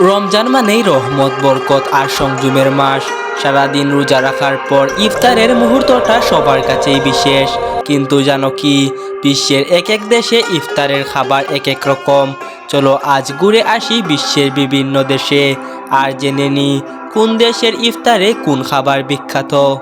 রমজান মানেই রহমত, বরকত আর সংযমের মাস। সারাদিন রোজা রাখার পর ইফতারের মুহূর্তটা সবার কাছেই বিশেষ। কিন্তু জানো কি, বিশ্বের এক এক দেশে ইফতারের খাবার এক এক রকম। চলো আজ ঘুরে আসি বিশ্বের বিভিন্ন দেশে, আর জেনে নি কোন দেশের ইফতারে কোন খাবার বিখ্যাত।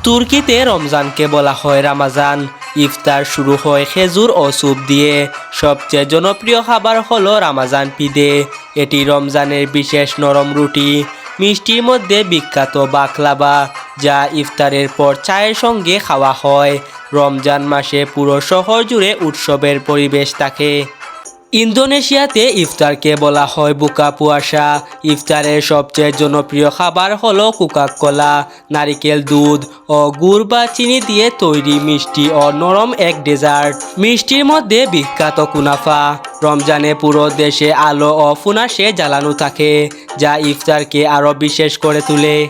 তুর্কিতে রমজানকে বলা হয় রামাজান। ইফতার শুরু হয় খেজুর ও স্যুপ দিয়ে। সবচেয়ে জনপ্রিয় খাবার হলো রামাজান পিদে। এটি রমজানের বিশেষ নরম রুটি। মিষ্টির মধ্যে বিখ্যাত বাকলাবা, যা ইফতারের পর চায়ের সঙ্গে খাওয়া হয়। রমজান মাসে পুরো শহর জুড়ে উৎসবের পরিবেশ থাকে। ইন্দোনেশিয়াতে ইফতারকে বলা হয় বুকা পুয়াসা। ইফতারের সবচেয়ে জনপ্রিয় খাবার হলো কোকা-কোলা, নারিকেল দুধ ও গুড় বা চিনি দিয়ে তৈরি মিষ্টি ও নরম এক ডেজার্ট। মিষ্টির মধ্যে বিখ্যাত কুনাফা। রমজানে পুরো দেশে আলো ও ফুনাসে জ্বালানো থাকে, যা ইফতারকে আরও বিশেষ করে তোলে।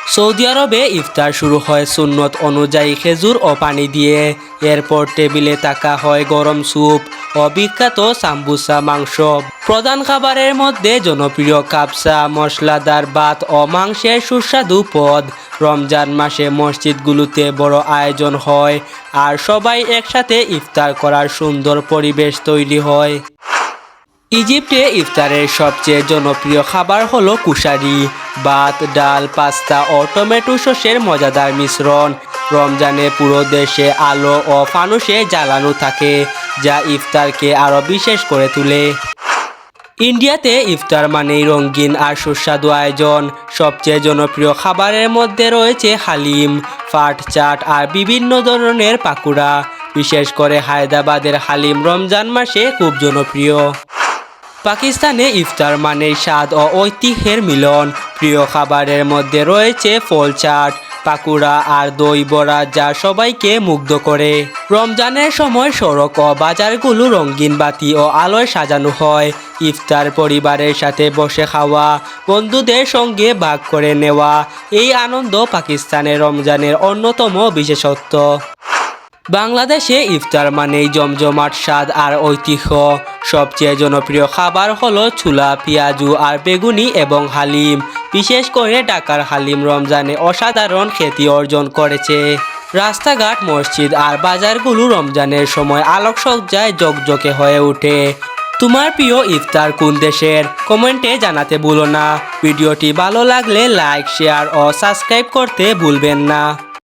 সৌদি আরবে ইফতার শুরু হয় সুন্নত অনুযায়ী খেজুর ও পানি দিয়ে। এরপর টেবিলে থাকা হয় গরম স্যুপ ও বিখ্যাত সাম্বুসা মাংস। প্রধান খাবারের মধ্যে জনপ্রিয় কাবসা, মশলাদার ভাত ও মাংসের সুস্বাদু পদ। রমজান মাসে মসজিদগুলোতে বড় আয়োজন হয়, আর সবাই একসাথে ইফতার করার সুন্দর পরিবেশ তৈরি হয়। ইজিপ্টে ইফতারের সবচেয়ে জনপ্রিয় খাবার হলো কুশারি, ভাত, ডাল, পাস্তা ও টমেটো সসের মজাদার মিশ্রণ। রমজানে পুরো দেশে আলো ও ফানুসে জ্বালানো থাকে, যা ইফতারকে আরও বিশেষ করে তোলে। ইন্ডিয়াতে ইফতার মানেই রঙিন আর সুস্বাদু আয়োজন। সবচেয়ে জনপ্রিয় খাবারের মধ্যে রয়েছে হালিম, ফাট চাট আর বিভিন্ন ধরনের পাকুড়া। বিশেষ করে হায়দ্রাবাদের হালিম রমজান মাসে খুব জনপ্রিয়। পাকিস্তানে ইফতার মানেই স্বাদ ও ঐতিহ্যের মিলন। প্রিয় খাবারের মধ্যে রয়েছে ফল চাট, পাকুড়া আর দই বড়া, যা সবাইকে মুগ্ধ করে। রমজানের সময় সড়ক ও বাজারগুলো রঙিন বাতি ও আলোয় সাজানো হয়। ইফতার পরিবারের সাথে বসে খাওয়া, বন্ধুদের সঙ্গে ভাগ করে নেওয়া, এই আনন্দ পাকিস্তানের রমজানের অন্যতম বিশেষত্ব। বাংলাদেশে ইফতার মানেই জমজমাট স্বাদ আর ঐতিহ্য। সবচেয়ে জনপ্রিয় খাবার হলো ছোলা, পেঁয়াজু আর বেগুনি এবং হালিম। বিশেষ করে ঢাকার হালিম রমজানে অসাধারণ খ্যাতি অর্জন করেছে। রাস্তাঘাট, মসজিদ আর বাজারগুলো রমজানের সময় আলোকসজ্জায় ঝকঝকে হয়ে ওঠে। তোমার প্রিয় ইফতার কোন দেশের? কমেন্টে জানাতে ভুলো না। ভিডিওটি ভালো লাগলে লাইক, শেয়ার ও সাবস্ক্রাইব করতে ভুলবেন না।